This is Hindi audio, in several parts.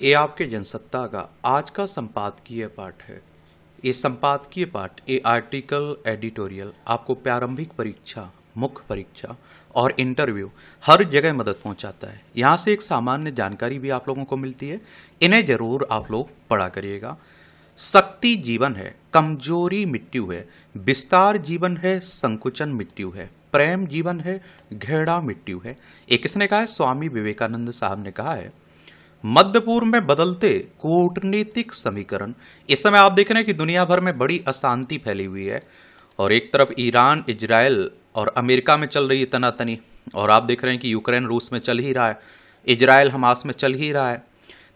ये आपके जनसत्ता का आज का संपादकीय पाठ है। ये संपादकीय पाठ, ये आर्टिकल, एडिटोरियल आपको प्रारंभिक परीक्षा, मुख्य परीक्षा और इंटरव्यू हर जगह मदद पहुंचाता है। यहाँ से एक सामान्य जानकारी भी आप लोगों को मिलती है। इन्हें जरूर आप लोग पढ़ा करिएगा। शक्ति जीवन है, कमजोरी मृत्यु है, विस्तार जीवन है, संकुचन मृत्यु है, प्रेम जीवन है, घृणा मृत्यु है। एक किसने कहा है? स्वामी विवेकानंद साहब ने कहा है। मध्य पूर्व में बदलते कूटनीतिक समीकरण। इस समय आप देख रहे हैं कि दुनिया भर में बड़ी अशांति फैली हुई है और एक तरफ ईरान, इजराइल और अमेरिका में चल रही है तनातनी, और आप देख रहे हैं कि यूक्रेन रूस में चल ही रहा है, इजराइल हमास में चल ही रहा है।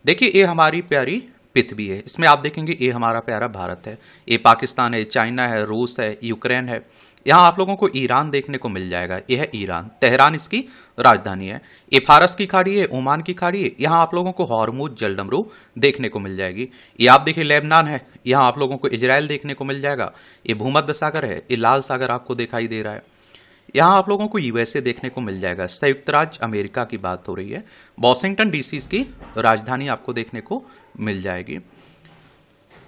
देखिए, ये हमारी प्यारी पृथ्वी है। इसमें आप देखेंगे ये हमारा प्यारा भारत है, ये पाकिस्तान है, चाइना है, रूस है, यूक्रेन है। यहाँ आप लोगों को ईरान देखने को मिल जाएगा। यह है ईरान, तेहरान इसकी राजधानी है। ये फारस की खाड़ी है, ओमान की खाड़ी है। यहाँ आप लोगों को हॉर्मुज जलडमरू देखने को मिल जाएगी। ये आप देखिए लेबनान है, यहाँ आप लोगों को इजराइल देखने को मिल जाएगा। ये भूमध्य सागर है, ये लाल सागर आपको दिखाई दे रहा है। यहाँ आप लोगों को यूएसए देखने को मिल जाएगा। संयुक्त राज्य अमेरिका की बात हो रही है। वॉशिंगटन डीसी की राजधानी आपको देखने को मिल जाएगी।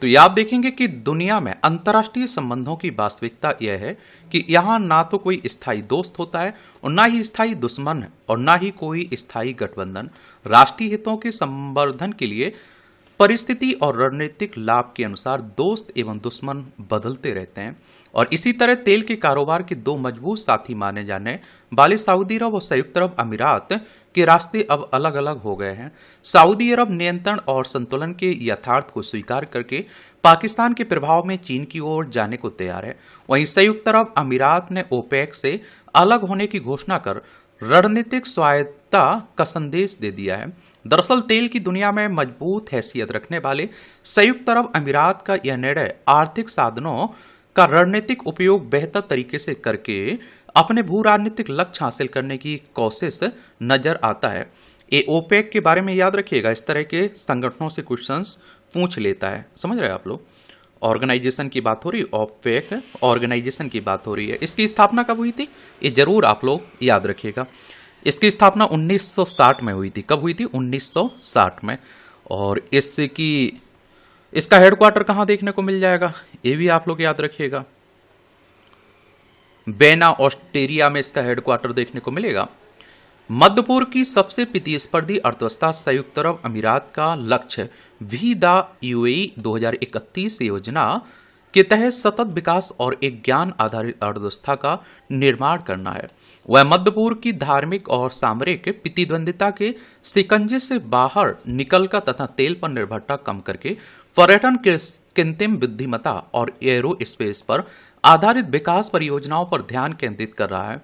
तो ये आप देखेंगे कि दुनिया में अंतर्राष्ट्रीय संबंधों की वास्तविकता यह है कि यहाँ ना तो कोई स्थायी दोस्त होता है और ना ही स्थायी दुश्मन है और ना ही कोई स्थायी गठबंधन। राष्ट्रीय हितों के संवर्धन के लिए परिस्थिति और रणनीतिक लाभ के अनुसार दोस्त एवं दुश्मन बदलते रहते हैं। और इसी तरह तेल के कारोबार के दो मजबूत साथी माने जाने वाले सऊदी अरब और संयुक्त अरब अमीरात के रास्ते अब अलग अलग हो गए हैं। सऊदी अरब नियंत्रण और संतुलन के यथार्थ को स्वीकार करके पाकिस्तान के प्रभाव में चीन की ओर जाने को तैयार है। वहीं संयुक्त अरब अमीरात ने ओपेक से अलग होने की घोषणा कर रणनीतिक स्वायत्तता का संदेश दे दिया है। दरअसल तेल की दुनिया में मजबूत हैसियत रखने वाले संयुक्त अरब अमीरात का यह निर्णय आर्थिक साधनों का रणनीतिक उपयोग बेहतर तरीके से करके अपने भू राजनीतिक लक्ष्य हासिल करने की कोशिश नजर आता है। ये ओपेक के बारे में याद रखिएगा, इस तरह के संगठनों से क्वेश्चंस पूछ लेता है। समझ रहे हैं आप लोग? ऑर्गेनाइजेशन की बात हो रही है, ओपेक ऑर्गेनाइजेशन की बात हो रही है। इसकी स्थापना कब हुई थी? ये जरूर आप लोग याद रखिएगा। इसकी स्थापना 1960 में हुई थी। कब हुई थी? 1960 में। और इसका हेडक्वार्टर कहां देखने को मिल जाएगा? ये भी आप लोग याद रखिएगा। बेना, ऑस्ट्रेलिया में इसका हेडक्वार्टर देखने को मिलेगा। मध्य पूर्व की सबसे प्रतिस्पर्धी अर्थव्यवस्था संयुक्त अरब अमीरात का लक्ष्य वी द यूएई 2031 योजना के तहत सतत विकास और एक ज्ञान आधारित अर्थव्यवस्था का निर्माण करना है। वह मध्य पूर्व की धार्मिक और सामरिक प्रतिद्वंदिता के शिकंजे से बाहर निकलकर तथा तेल पर निर्भरता कम करके पर्यटन, कृत्रिम बुद्धिमत्ता और एरोस्पेस पर आधारित विकास परियोजनाओं पर ध्यान केंद्रित कर रहा है।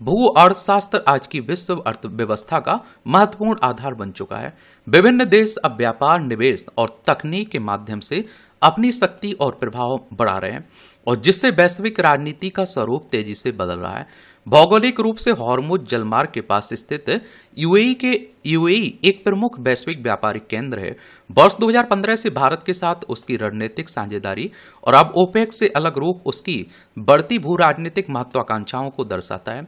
भू अर्थशास्त्र आज की विश्व अर्थव्यवस्था का महत्वपूर्ण आधार बन चुका है। विभिन्न देश अब व्यापार, निवेश और तकनीक के माध्यम से अपनी शक्ति और प्रभाव बढ़ा रहे हैं, और जिससे वैश्विक राजनीति का स्वरूप तेजी से बदल रहा है। भौगोलिक रूप से हॉर्मुज जलमार्ग के पास स्थित यूएई एक प्रमुख वैश्विक व्यापारिक केंद्र है। वर्ष 2015 से भारत के साथ उसकी रणनीतिक साझेदारी और अब ओपेक से अलग रूप उसकी बढ़ती भू राजनीतिक महत्वाकांक्षाओं को दर्शाता है।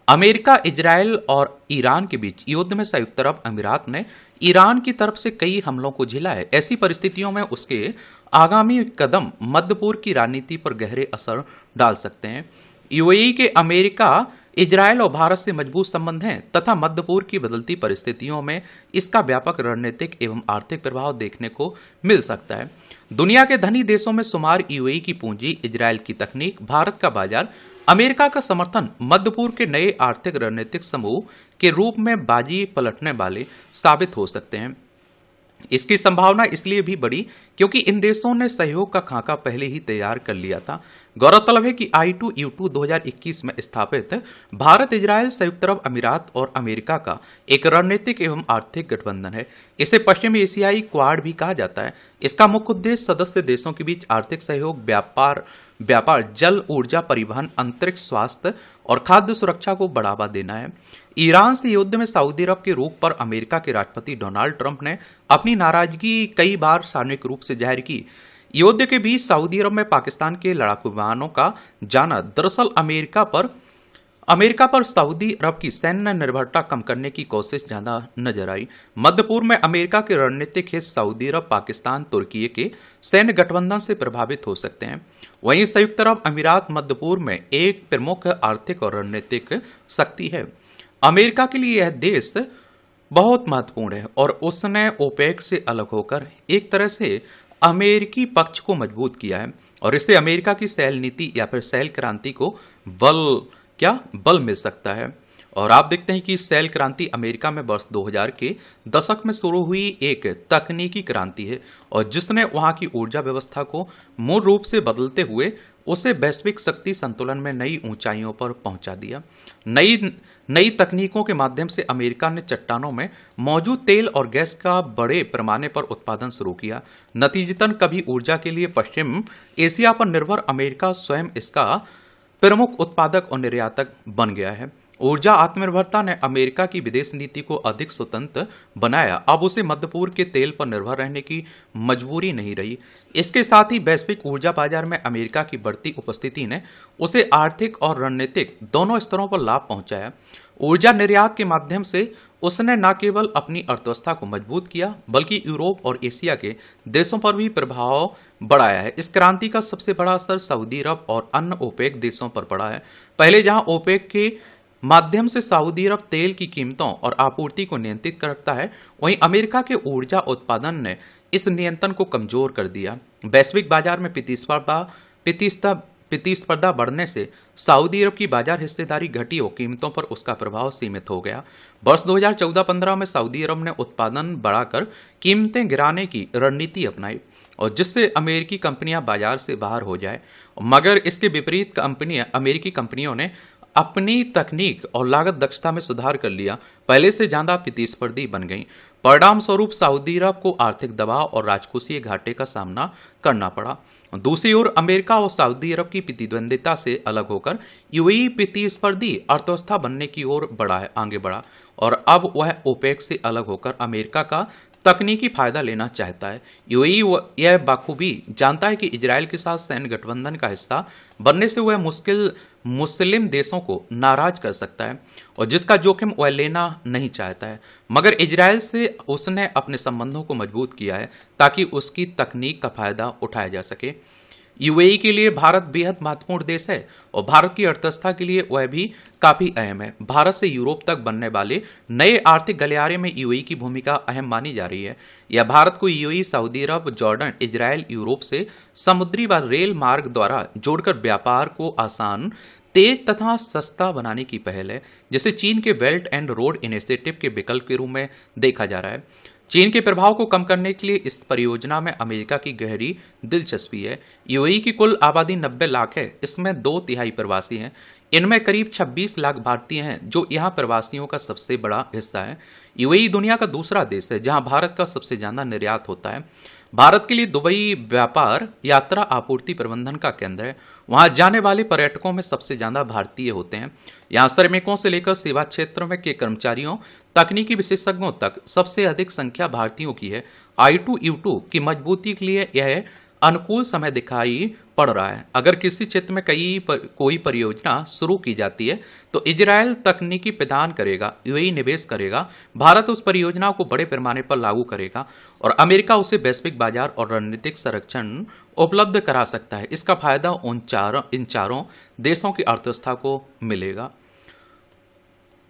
अमेरिका, इजराइल और ईरान के बीच युद्ध में संयुक्त अरब अमीरात ने ईरान की तरफ से कई हमलों को झेला है। ऐसी परिस्थितियों में उसके आगामी कदम मध्य पूर्व की राजनीति पर गहरे असर डाल सकते हैं। यूएई के अमेरिका, इजराइल और भारत से मजबूत संबंध हैं तथा मध्य पूर्व की बदलती परिस्थितियों में इसका व्यापक रणनीतिक एवं आर्थिक प्रभाव देखने को मिल सकता है। दुनिया के धनी देशों में शुमार यूएई की पूंजी, इजराइल की तकनीक, भारत का बाजार, अमेरिका का समर्थन मध्य पूर्व के नए आर्थिक रणनीतिक समूह के रूप में बाजी पलटने वाले साबित हो सकते हैं। इसकी संभावना इसलिए भी बढ़ी क्योंकि इन देशों ने सहयोग का खाका पहले ही तैयार कर लिया था। गौरतलब है कि I2U2 2021 में स्थापित भारत, इजराइल, संयुक्त अरब अमीरात और अमेरिका का एक रणनीतिक एवं आर्थिक गठबंधन है। इसे पश्चिमी एशियाई क्वाड भी कहा जाता है। इसका मुख्य उद्देश्य सदस्य देशों के बीच आर्थिक सहयोग, व्यापार, जल, ऊर्जा, परिवहन, अंतरिक्ष, स्वास्थ्य और खाद्य सुरक्षा को बढ़ावा देना है। ईरान से युद्ध में सऊदी अरब के रूप पर अमेरिका के राष्ट्रपति डोनाल्ड ट्रंप ने अपनी नाराजगी कई बार सार्वजनिक रूप से जाहिर की। युद्ध के बीच सऊदी अरब में पाकिस्तान के लड़ाकू विमानों का जाना दरअसल अमेरिका पर सऊदी अरब की सैन्य निर्भरता कम करने की कोशिश ज्यादा नजर आई। मध्य पूर्व में अमेरिका के रणनीतिक हित सऊदी अरब, पाकिस्तान, तुर्की के सैन्य गठबंधन से प्रभावित हो सकते हैं। वहीं संयुक्त अरब अमीरात मध्य पूर्व में एक प्रमुख आर्थिक और रणनीतिक शक्ति है। अमेरिका के लिए यह देश बहुत महत्वपूर्ण है और उसने ओपेक से अलग होकर एक तरह से अमेरिकी पक्ष को मजबूत किया है और इससे अमेरिका की सैल नीति या फिर सैल क्रांति को बल मिल सकता है। और आप देखते हैं कि सैल क्रांति अमेरिका में वर्ष 2000 के दशक में शुरू हुई एक तकनीकी क्रांति है और जिसने वहां की ऊर्जा व्यवस्था को मूल रूप से बदलते हुए उसे वैश्विक शक्ति संतुलन में नई ऊंचाइयों पर पहुंचा दिया। नई तकनीकों के माध्यम से अमेरिका ने चट्टानों में मौजूद तेल और गैस का बड़े पैमाने पर उत्पादन शुरू किया। नतीजतन कभी ऊर्जा के लिए पश्चिम एशिया पर निर्भर अमेरिका स्वयं इसका प्रमुख उत्पादक और निर्यातक बन गया है। ऊर्जा आत्मनिर्भरता ने अमेरिका की विदेश नीति को अधिक स्वतंत्र बनाया। अब उसे मध्य पूर्व के तेल पर निर्भर रहने की मजबूरी नहीं रही। इसके साथ ही वैश्विक ऊर्जा बाजार में अमेरिका की बढ़ती उपस्थिति ने उसे आर्थिक और रणनीतिक दोनों स्तरों पर लाभ पहुंचाया। ऊर्जा निर्यात के माध्यम से उसने न केवल अपनी अर्थव्यवस्था को मजबूत किया बल्कि यूरोप और एशिया के देशों पर भी प्रभाव बढ़ाया है। इस क्रांति का सबसे बड़ा असर सऊदी अरब और अन्य ओपेक देशों पर पड़ा है। पहले जहां ओपेक के माध्यम से सऊदी अरब तेल की कीमतों और आपूर्ति को नियंत्रित करता है, वहीं अमेरिका के ऊर्जा उत्पादन ने इस नियंत्रण को कमजोर कर दिया। वैश्विक बाजार में प्रतिस्पर्धा बढ़ने से सऊदी अरब की बाजार हिस्सेदारी घटी और कीमतों पर उसका प्रभाव सीमित हो गया। वर्ष 2014-15 में सऊदी अरब ने उत्पादन बढ़ाकर कीमतें गिराने की रणनीति अपनाई और जिससे अमेरिकी कंपनियां बाजार से बाहर हो जाए। मगर इसके विपरीत अमेरिकी कंपनियों ने अपनी तकनीक और लागत दक्षता में सुधार कर लिया, पहले से ज्यादा प्रतिस्पर्धी बन गई। परिणाम स्वरूप सऊदी अरब को आर्थिक दबाव और राजकोषीय घाटे का सामना करना पड़ा। दूसरी ओर अमेरिका और सऊदी अरब की प्रतिद्वंदिता से अलग होकर यूएई प्रतिस्पर्धी अर्थव्यवस्था बनने की ओर आगे बढ़ा और अब वह ओपेक से अलग होकर अमेरिका का तकनीकी फायदा लेना चाहता है। यूएई यह बाखूबी जानता है कि इजराइल के साथ सैन्य गठबंधन का हिस्सा बनने से वह मुस्लिम देशों को नाराज कर सकता है और जिसका जोखिम वह लेना नहीं चाहता है। मगर इजराइल से उसने अपने संबंधों को मजबूत किया है ताकि उसकी तकनीक का फायदा उठाया जा सके। यूएई के लिए भारत बेहद महत्वपूर्ण देश है और भारत की अर्थव्यवस्था के लिए वह भी काफी अहम है। भारत से यूरोप तक बनने वाले नए आर्थिक गलियारे में यूएई की भूमिका अहम मानी जा रही है। यह भारत को यूएई, सऊदी अरब, जॉर्डन, इजराइल, यूरोप से समुद्री व रेल मार्ग द्वारा जोड़कर व्यापार को आसान, तेज तथा सस्ता बनाने की पहल है, जिसे चीन के बेल्ट एंड रोड इनिशिएटिव के विकल्प के रूप में देखा जा रहा है। चीन के प्रभाव को कम करने के लिए इस परियोजना में अमेरिका की गहरी दिलचस्पी है। यूएई की कुल आबादी 90 लाख है, इसमें 2/3 प्रवासी हैं। इनमें करीब 26 लाख भारतीय हैं जो यहाँ प्रवासियों का सबसे बड़ा हिस्सा है। यूएई दुनिया का दूसरा देश है जहाँ भारत का सबसे ज्यादा निर्यात होता है। भारत के लिए दुबई व्यापार, यात्रा, आपूर्ति प्रबंधन का केंद्र है। वहां जाने वाले पर्यटकों में सबसे ज्यादा भारतीय होते हैं। यहाँ श्रमिकों से लेकर सेवा क्षेत्र में के कर्मचारियों, तकनीकी विशेषज्ञों तक सबसे अधिक संख्या भारतीयों की है। I2U2 की मजबूती के लिए यह अनुकूल समय दिखाई पड़ रहा है। अगर किसी क्षेत्र में कोई परियोजना शुरू की जाती है तो इजराइल तकनीकी प्रदान करेगा, यूएई निवेश करेगा, भारत उस परियोजना को बड़े पैमाने पर लागू करेगा और अमेरिका उसे वैश्विक बाजार और रणनीतिक संरक्षण उपलब्ध करा सकता है। इसका फायदा इन चारों देशों की अर्थव्यवस्था को मिलेगा।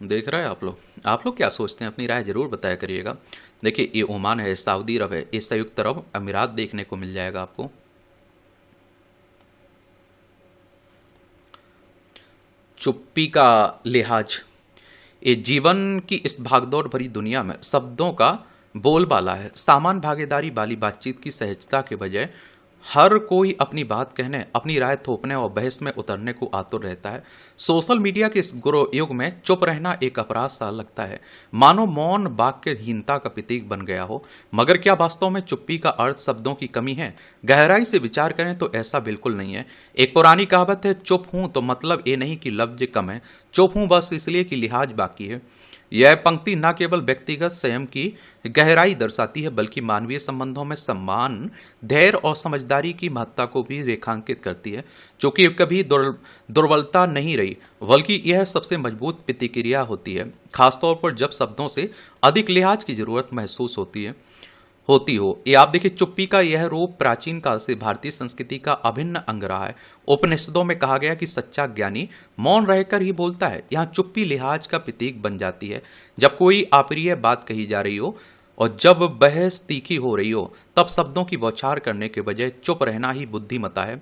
देख रहे हैं आप लोग क्या सोचते हैं? अपनी राय जरूर बताया करिएगा। देखिए, ये ओमान है, सऊदी अरब है, ये संयुक्त अरब अमीरात देखने को मिल जाएगा आपको। चुप्पी का लिहाज, ये जीवन की इस भागदौड़ भरी दुनिया में शब्दों का बोलबाला है। सामान्य भागीदारी वाली बातचीत की सहजता के बजाय हर कोई अपनी बात कहने, अपनी राय थोपने और बहस में उतरने को आतुर रहता है। सोशल मीडिया के इस युग में चुप रहना एक अपराध सा लगता है, मानो मौन वाक्यहीनता का प्रतीक बन गया हो। मगर क्या वास्तव में चुप्पी का अर्थ शब्दों की कमी है? गहराई से विचार करें तो ऐसा बिल्कुल नहीं है। एक पुरानी कहावत है, चुप हूं तो मतलब ये नहीं कि लफ्ज कम है, चुप हूं बस इसलिए कि लिहाज बाकी है। यह पंक्ति न केवल व्यक्तिगत संयम की गहराई दर्शाती है बल्कि मानवीय संबंधों में सम्मान, धैर्य और समझदारी की महत्ता को भी रेखांकित करती है, जो कि कभी दुर्बलता नहीं रही बल्कि यह सबसे मजबूत प्रतिक्रिया होती है, खासतौर पर जब शब्दों से अधिक लिहाज की जरूरत महसूस होती हो। ये आप देखिए, चुप्पी का यह रूप प्राचीन काल से भारतीय संस्कृति का अभिन्न अंग रहा है। उपनिषदों में कहा गया कि सच्चा ज्ञानी मौन रहकर ही बोलता है। यहाँ चुप्पी लिहाज का प्रतीक बन जाती है। जब कोई अप्रिय बात कही जा रही हो और जब बहस तीखी हो रही हो, तब शब्दों की बौछार करने के बजाय चुप रहना ही बुद्धिमता है।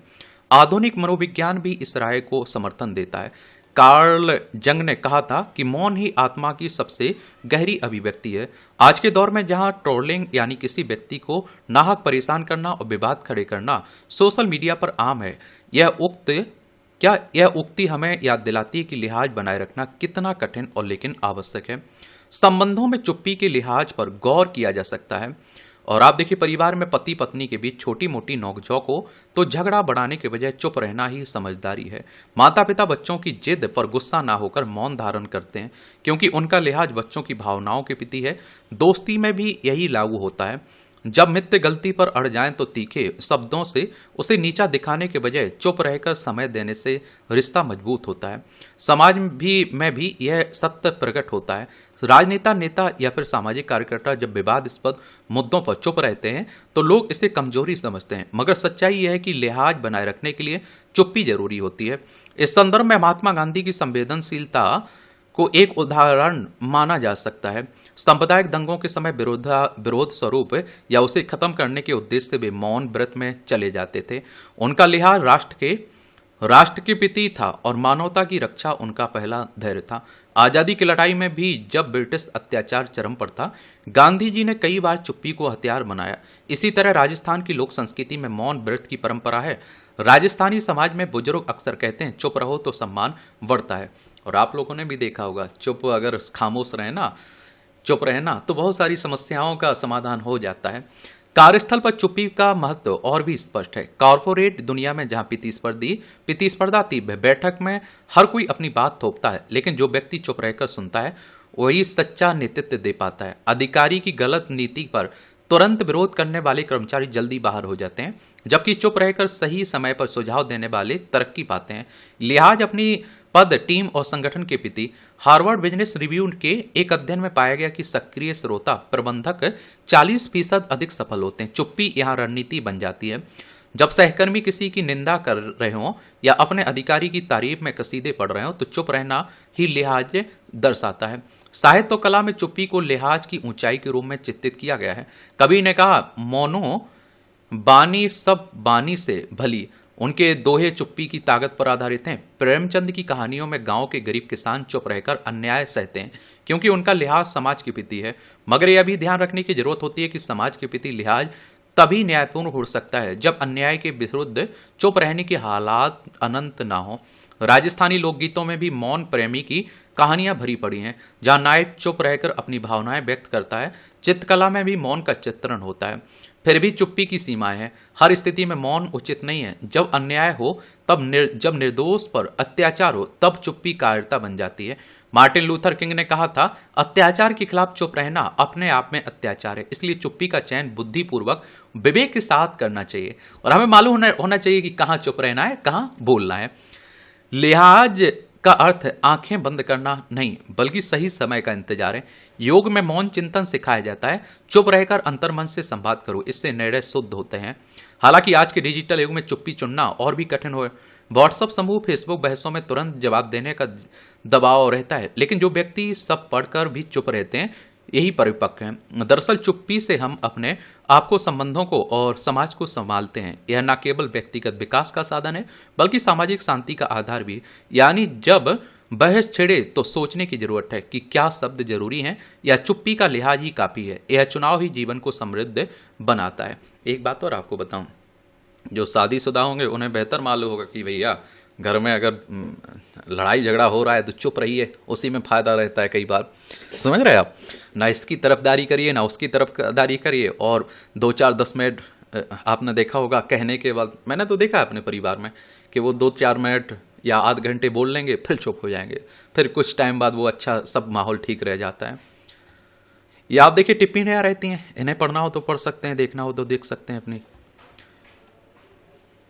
आधुनिक मनोविज्ञान भी इस राय को समर्थन देता है। कार्ल जंग ने कहा था कि मौन ही आत्मा की सबसे गहरी अभिव्यक्ति है। आज के दौर में जहां ट्रोलिंग यानी किसी व्यक्ति को नाहक परेशान करना और विवाद खड़े करना सोशल मीडिया पर आम है, यह उक्ति हमें याद दिलाती है कि लिहाज बनाए रखना कितना कठिन और लेकिन आवश्यक है। संबंधों में चुप्पी के लिहाज पर गौर किया जा सकता है। और आप देखिए, परिवार में पति पत्नी के बीच छोटी मोटी नोकझोंक हो तो झगड़ा बढ़ाने के बजाय चुप रहना ही समझदारी है। माता पिता बच्चों की जिद पर गुस्सा ना होकर मौन धारण करते हैं क्योंकि उनका लिहाज बच्चों की भावनाओं के प्रति है। दोस्ती में भी यही लागू होता है। जब मित्र गलती पर अड़ जाएं तो तीखे शब्दों से उसे नीचा दिखाने के बजाय चुप रहकर समय देने से रिश्ता मजबूत होता है। समाज में भी यह सत्य प्रकट होता है। राजनेता, नेता या फिर सामाजिक कार्यकर्ता जब विवादास्पद मुद्दों पर चुप रहते हैं तो लोग इसे कमजोरी समझते हैं, मगर सच्चाई यह है कि लिहाज बनाए रखने के लिए चुप्पी जरूरी होती है। इस संदर्भ में महात्मा गांधी की संवेदनशीलता को एक उदाहरण माना जा सकता है। सांप्रदायिक दंगों के समय विरोध स्वरूप या उसे खत्म करने के उद्देश्य से वे मौन व्रत में चले जाते थे। उनका लिहाज राष्ट्र के प्रति था और मानवता की रक्षा उनका पहला धैर्य था। आजादी की लड़ाई में भी जब ब्रिटिश अत्याचार चरम पर था, गांधी जी ने कई बार चुप्पी को हथियार बनाया। इसी तरह राजस्थान की लोक संस्कृति में मौन व्रत की परंपरा है। राजस्थानी समाज में बुजुर्ग अक्सर कहते हैं, चुप रहो तो सम्मान बढ़ता है। और आप लोगों ने भी देखा होगा, अगर खामोश चुप रहना तो बहुत सारी समस्याओं का समाधान हो जाता है। कार्यस्थल पर चुप्पी का महत्व और भी स्पष्ट है। कॉर्पोरेट दुनिया में जहां प्रतिस्पर्धा तीव्र, बैठक में हर कोई अपनी बात थोपता है, लेकिन जो व्यक्ति चुप रहकर सुनता है वही सच्चा नेतृत्व दे पाता है। अधिकारी की गलत नीति पर तुरंत विरोध करने वाले कर्मचारी जल्दी बाहर हो जाते हैं, जबकि चुप रहकर सही समय पर सुझाव देने वाले तरक्की पाते हैं। लिहाज अपनी पद, टीम और संगठन के प्रति हार्वर्ड बिजनेस रिव्यू के एक अध्ययन में पाया गया कि सक्रिय श्रोता प्रबंधक 40% अधिक सफल होते हैं। चुप्पी यहाँ रणनीति बन जाती है। जब सहकर्मी किसी की निंदा कर रहे हों या अपने अधिकारी की तारीफ में कसीदे पढ़ रहे हों तो चुप रहना ही लिहाज दर्शाता है। साहित्य और कला में चुप्पी को लिहाज की ऊंचाई के रूप में चित्रित किया गया है। कबीर ने कहा, मौनो बानी सब बानी से भली। उनके दोहे चुप्पी की ताकत पर आधारित हैं। प्रेमचंद की कहानियों में गांव के गरीब किसान चुप रहकर अन्याय सहते हैं क्योंकि उनका लिहाज समाज के प्रति है। मगर यह भी ध्यान रखने की जरूरत होती है कि समाज के प्रति लिहाज तभी न्यायपूर्ण हो सकता है जब अन्याय के विरुद्ध चुप रहने के हालात अनंत ना हो। राजस्थानी लोकगीतों में भी मौन प्रेमी की कहानियां भरी पड़ी हैं, जहां नायक चुप रहकर अपनी भावनाएं व्यक्त करता है। चित्रकला में भी मौन का चित्रण होता है। फिर भी चुप्पी की सीमाएं हैं। हर स्थिति में मौन उचित नहीं है। जब अन्याय हो, जब निर्दोष पर अत्याचार हो, तब चुप्पी कायरता बन जाती है। मार्टिन लूथर किंग ने कहा था, अत्याचार के खिलाफ चुप रहना अपने आप में अत्याचार है। इसलिए चुप्पी का चयन बुद्धिपूर्वक, विवेक के साथ करना चाहिए और हमें मालूम होना चाहिए कि कहां चुप रहना है, कहां बोलना है। लिहाज का अर्थ आंखें बंद करना नहीं, बल्कि सही समय का इंतजार है। योग में मौन चिंतन सिखाया जाता है। चुप रहकर अंतर्मन से संवाद करो, इससे निर्णय शुद्ध होते हैं। हालांकि आज के डिजिटल युग में चुप्पी चुनना और भी कठिन हो। व्हाट्सएप समूह, फेसबुक बहसों में तुरंत जवाब देने का दबाव रहता है, लेकिन जो व्यक्ति सब पढ़कर भी चुप रहते हैं यही परिपक्व हैं। दरअसल चुप्पी से हम अपने आपको, संबंधों को और समाज को संभालते हैं। यह न केवल व्यक्तिगत विकास का साधन है बल्कि सामाजिक शांति का आधार भी। यानी जब बहस छिड़े तो सोचने की जरूरत है कि क्या शब्द जरूरी हैं या चुप्पी का लिहाज ही काफी है। यह चुनाव ही जीवन को समृद्ध बनाता है। एक बात और आपको बताऊं, जो शादीशुदा होंगे उन्हें बेहतर मालूम होगा कि भैया घर में अगर लड़ाई झगड़ा हो रहा है तो चुप रहिए, उसी में फायदा रहता है। कई बार समझ रहे हैं आप, ना इसकी तरफदारी करिए ना उसकी तरफदारी करिए, और 2-4-10 मिनट आपने देखा होगा कहने के बाद, मैंने तो देखा है अपने परिवार में कि वो 2-4 मिनट या आध घंटे बोल लेंगे फिर चुप हो जाएंगे, फिर कुछ टाइम बाद वो अच्छा सब माहौल ठीक रह जाता है। ये आप देखिए टिप्पणियां रहती हैं, इन्हें पढ़ना हो तो पढ़ सकते हैं, देखना हो तो देख सकते हैं अपनी।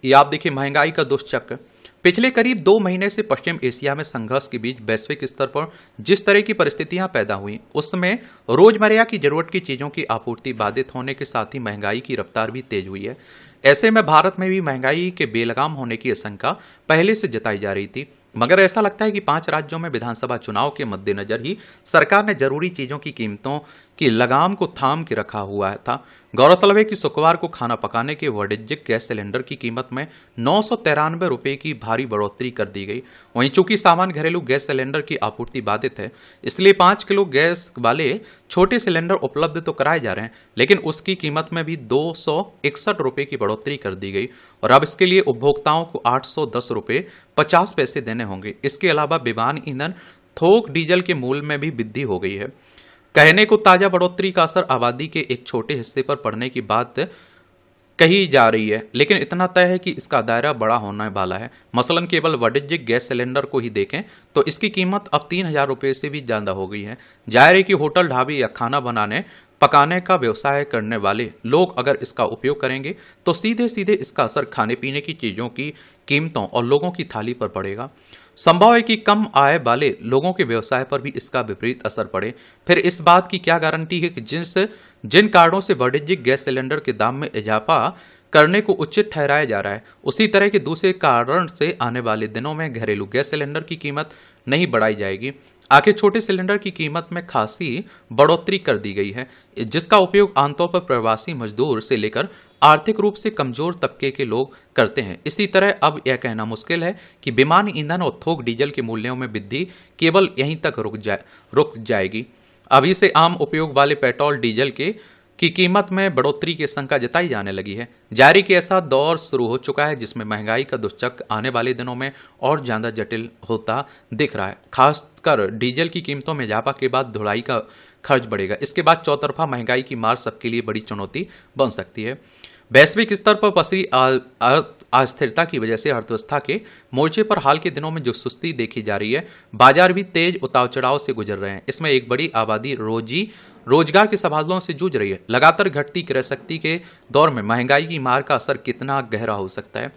ये आप देखिए महंगाई का दुष्चक्र। पिछले करीब 2 महीने से पश्चिम एशिया में संघर्ष के बीच वैश्विक स्तर पर जिस तरह की परिस्थितियां पैदा हुई, उसमें रोजमर्रा की जरूरत की चीजों की आपूर्ति बाधित होने के साथ ही महंगाई की रफ्तार भी तेज हुई है। ऐसे में भारत में भी महंगाई के बेलगाम होने की आशंका पहले से जताई जा रही थी, मगर ऐसा लगता है कि 5 राज्यों में विधानसभा चुनाव के मद्देनजर ही सरकार ने जरूरी चीजों की कीमतों की लगाम को थाम के रखा हुआ था। गौरतलब है कि शुक्रवार को खाना पकाने के वाणिज्यिक गैस सिलेंडर की कीमत में 993 रुपए की भारी बढ़ोतरी कर दी गई। वहीं चूंकि सामान्य घरेलू गैस सिलेंडर की आपूर्ति बाधित है, इसलिए 5 किलो गैस वाले छोटे सिलेंडर उपलब्ध तो कराए जा रहे हैं, लेकिन उसकी कीमत में भी 261 रुपए की बढ़ोतरी कर दी गई और अब इसके लिए उपभोक्ताओं को 810 रुपए 50 पैसे देने होंगे। इसके अलावा विमान ईंधन, थोक डीजल के मूल्य में भी वृद्धि हो गई है। कहने को ताजा बढ़ोतरी का असर आबादी के एक छोटे हिस्से पर पड़ने की बात कही जा रही है, लेकिन इतना तय है कि इसका दायरा बड़ा होने वाला है। मसलन केवल वाणिज्यिक गैस सिलेंडर को ही देखें तो इसकी कीमत अब 3000 रुपए से भी ज्यादा हो गई है। जाहिर है कि होटल, ढाबे या खाना बनाने पकाने का व्यवसाय करने वाले लोग अगर इसका उपयोग करेंगे तो सीधे सीधे इसका असर खाने पीने की चीजों की कीमतों और लोगों की थाली पर पड़ेगा। संभव है कि कम आय वाले लोगों के व्यवसाय पर भी इसका विपरीत असर पड़े। फिर इस बात की क्या गारंटी है कि जिन कारणों से वाणिज्यिक गैस सिलेंडर के दाम में इजाफा करने को उचित ठहराया जा रहा है, उसी तरह के दूसरे कारण से आने वाले दिनों में घरेलू गैस सिलेंडर की कीमत नहीं बढ़ाई जाएगी। आखिर छोटे सिलेंडर की कीमत में खासी बढ़ोतरी कर दी गई है, जिसका उपयोग आमतौर पर प्रवासी मजदूर से लेकर आर्थिक रूप से कमजोर तबके के लोग करते हैं। इसी तरह अब यह कहना मुश्किल है कि विमान ईंधन और थोक डीजल के मूल्यों में वृद्धि केवल यहीं तक रुक जाएगी। अभी से आम उपयोग वाले पेट्रोल, डीजल की कीमत में बढ़ोतरी की आशंका जताई जाने लगी है। जारी कि ऐसा दौर शुरू हो चुका है जिसमें महंगाई का दुष्चक्र आने वाले दिनों में और ज्यादा जटिल होता दिख रहा है। खासकर डीजल की कीमतों में इजाफा के बाद ढुलाई का खर्च बढ़ेगा। इसके बाद चौतरफा महंगाई की मार सबके लिए बड़ी चुनौती बन सकती है। वैश्विक स्तर पर पसरी अस्थिरता की वजह से अर्थव्यवस्था के मोर्चे पर हाल के दिनों में जो सुस्ती देखी जा रही है, बाजार भी तेज उतार चढ़ाव से गुजर रहे हैं। इसमें एक बड़ी आबादी रोजगार के सवालों से जूझ रही है। लगातार घटती क्रय शक्ति के दौर में महंगाई की मार का असर कितना गहरा हो सकता है,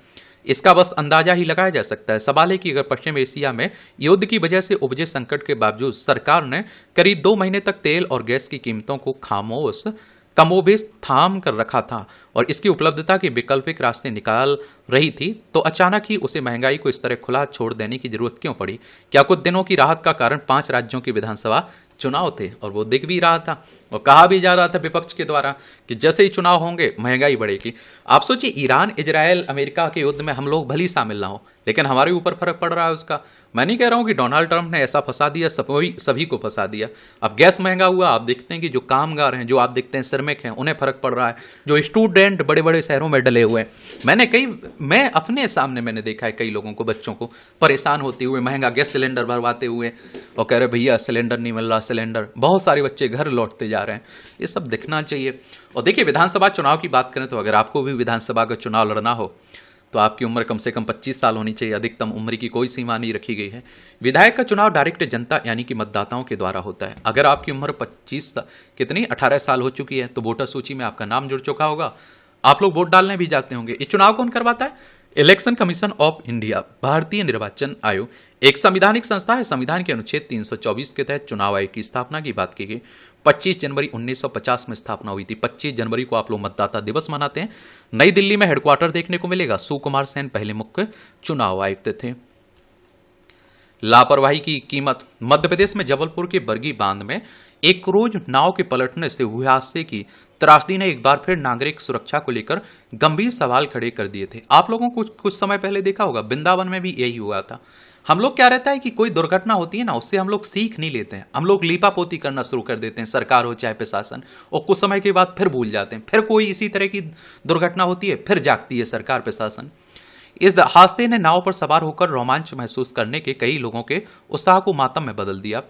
इसका बस अंदाजा ही लगाया जा सकता है। सवाल है कि अगर पश्चिम एशिया में युद्ध की वजह से उपजे संकट के बावजूद सरकार ने करीब 2 महीने तक तेल और गैस की कीमतों को कमोबेश थाम कर रखा था और इसकी उपलब्धता के वैकल्पिक रास्ते निकाल रही थी, तो अचानक ही उसे महंगाई को इस तरह खुला छोड़ देने की जरूरत क्यों पड़ी? क्या कुछ दिनों की राहत का कारण 5 राज्यों की विधानसभा चुनाव थे? और वो दिख भी रहा था और कहा भी जा रहा था विपक्ष के द्वारा कि जैसे ही चुनाव होंगे महंगाई बढ़ेगी। आप सोचिए, ईरान, इजराइल, अमेरिका के युद्ध में हम लोग भली शामिल ना हो, लेकिन हमारे ऊपर फर्क पड़ रहा है उसका। मैं नहीं कह रहा हूं कि डोनाल्ड ट्रंप ने ऐसा फंसा दिया, सभी को फंसा दिया। अब गैस महंगा हुआ, आप देखते हैं कि जो कामगार हैं, जो आप देखते हैं श्रमिक हैं, उन्हें फर्क पड़ रहा है। जो स्टूडेंट बड़े बड़े शहरों में डले हुए हैं, मैं अपने सामने मैंने देखा है कई लोगों को, बच्चों को परेशान होते हुए, महंगा गैस सिलेंडर भरवाते हुए और कह रहे भैया सिलेंडर नहीं मिल रहा, सिलेंडर। बहुत सारे बच्चे घर लौटते जा रहे हैं। ये सब दिखना चाहिए। और देखिए, विधानसभा चुनाव की बात करें तो अगर आपको भी विधानसभा का चुनाव लड़ना हो तो आपकी उम्र कम से कम 25 साल होनी चाहिए। अधिकतम उम्र की कोई सीमा नहीं रखी गई है। विधायक का चुनाव डायरेक्ट जनता यानी कि मतदाताओं के द्वारा होता है। अगर आपकी उम्र 18 साल हो चुकी है तो वोटर सूची में आपका नाम जुड़ चुका होगा, आप लोग वोट डालने भी जाते होंगे। इस चुनाव कौन करवाता है? इलेक्शन कमीशन ऑफ इंडिया, भारतीय निर्वाचन आयोग, एक संवैधानिक संस्था है। संविधान के अनुच्छेद 324 के तहत चुनाव आयोग की स्थापना की बात की गई। 25 जनवरी 1950 में स्थापना हुई थी। 25 जनवरी को आप लोग मतदाता दिवस मनाते हैं। नई दिल्ली में हेडक्वार्टर देखने को मिलेगा। सुकुमार सेन पहले मुख्य चुनाव आयुक्त थे। लापरवाही की कीमत। मध्य प्रदेश में जबलपुर के बरगी बांध में एक क्रूज नाव के पलटने से हुए हादसे की त्रासदी ने एक बार फिर नागरिक सुरक्षा को लेकर गंभीर सवाल खड़े कर दिए थे। आप लोगों को कुछ समय पहले देखा होगा, वृंदावन में भी यही हुआ था। हम लोग क्या रहता है कि कोई दुर्घटना होती है ना, उससे हम लोग सीख नहीं लेते हैं। हम लोग लीपापोती करना शुरू कर देते हैं, सरकार हो चाहे प्रशासन, और कुछ समय के बाद फिर भूल जाते हैं। फिर कोई इसी तरह की दुर्घटना होती है, फिर जागती है सरकार प्रशासन। इस हादसे ने नाव पर सवार होकर रोमांच महसूस करने के कई लोगों के उत्साह को मातम में बदल दिया।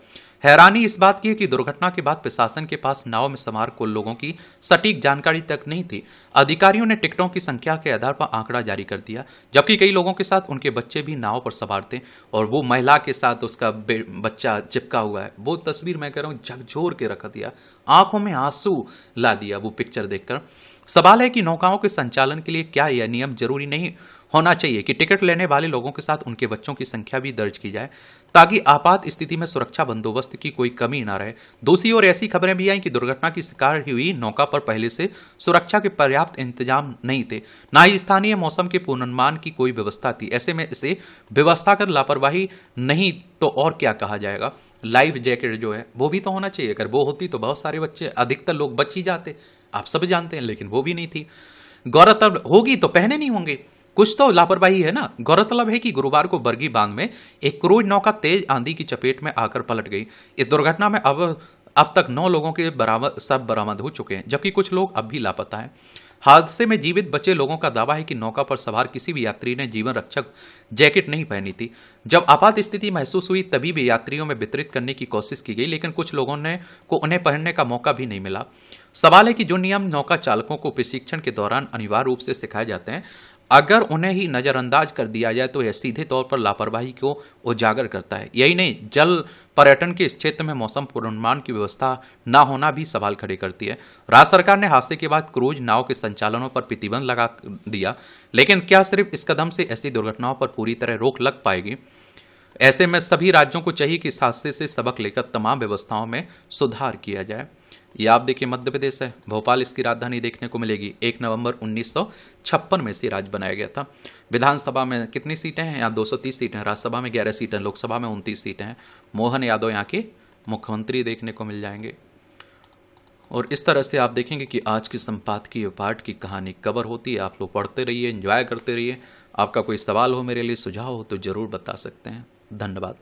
हैरानी इस बात की है कि दुर्घटना के बाद प्रशासन के पास नाव में सवार कुल लोगों की सटीक जानकारी तक नहीं थी। अधिकारियों ने टिकटों की संख्या के आधार पर आंकड़ा जारी कर दिया, जबकि कई लोगों के साथ उनके बच्चे भी नाव पर सवार थे और वो महिला के साथ उसका बच्चा चिपका हुआ है। वो तस्वीर मैं कह रहा हूँ झकझोर के रख दिया, आंखों में आंसू ला दिया वो पिक्चर देखकर। सवाल है कि नौकाओं के संचालन के लिए क्या यह नियम जरूरी नहीं होना चाहिए कि टिकट लेने वाले लोगों के साथ उनके बच्चों की संख्या भी दर्ज की जाए, ताकि आपात स्थिति में सुरक्षा बंदोबस्त की कोई कमी ना रहे। दूसरी ओर ऐसी खबरें भी आई कि दुर्घटना की शिकार हुई नौका पर पहले से सुरक्षा के पर्याप्त इंतजाम नहीं थे, ना ही स्थानीय मौसम के पूर्वानुमान की कोई व्यवस्था थी। ऐसे में इसे व्यवस्था कर लापरवाही नहीं तो और क्या कहा जाएगा। लाइफ जैकेट जो है वो भी तो होना चाहिए, अगर वो होती तो बहुत सारे बच्चे, अधिकतर लोग बच ही जाते, आप सब जानते हैं, लेकिन वो भी नहीं थी। गौरतलब होगी तो पहने नहीं होंगे, कुछ तो लापरवाही है ना। गौरतलब है कि गुरुवार को बरगी बांध में एक क्रूज नौका तेज आंधी की चपेट में आकर पलट गई। इस दुर्घटना में अब तक 9 लोगों के बरामद हो चुके हैं, जबकि कुछ लोग अब भी लापता हैं। हादसे में जीवित बचे लोगों का दावा है कि नौका पर सवार किसी भी यात्री ने जीवन रक्षक जैकेट नहीं पहनी थी। जब आपात स्थिति महसूस हुई तभी भी यात्रियों में वितरित करने की कोशिश की गई, लेकिन कुछ लोगों को उन्हें पहनने का मौका भी नहीं मिला। सवाल है कि जो नियम नौका चालकों को प्रशिक्षण के दौरान अनिवार्य रूप से सिखाए जाते हैं, अगर उन्हें ही नजरअंदाज कर दिया जाए तो यह सीधे तौर पर लापरवाही को उजागर करता है। यही नहीं, जल पर्यटन के इस क्षेत्र में मौसम पूर्वानुमान की व्यवस्था न होना भी सवाल खड़े करती है। राज्य सरकार ने हादसे के बाद क्रूज नाव के संचालनों पर प्रतिबंध लगा दिया, लेकिन क्या सिर्फ इस कदम से ऐसी दुर्घटनाओं पर पूरी तरह रोक लग पाएगी? ऐसे में सभी राज्यों को चाहिए कि इस हादसे से सबक लेकर तमाम व्यवस्थाओं में सुधार किया जाए। ये आप देखिए मध्य प्रदेश है, भोपाल इसकी राजधानी देखने को मिलेगी। 1 नवंबर 1956 में इसे राज्य बनाया गया था। विधानसभा में कितनी सीटें हैं? यहाँ 230 सीटें हैं, राज्यसभा में 11 सीटें, लोकसभा में 29 सीटें हैं। मोहन यादव यहाँ के मुख्यमंत्री देखने को मिल जाएंगे। और इस तरह से आप देखेंगे कि आज की संपादकीय पाठ की कहानी कवर होती है। आप लोग पढ़ते रहिए, एंजॉय करते रहिए। आपका कोई सवाल हो, मेरे लिए सुझाव हो तो जरूर बता सकते हैं। धन्यवाद।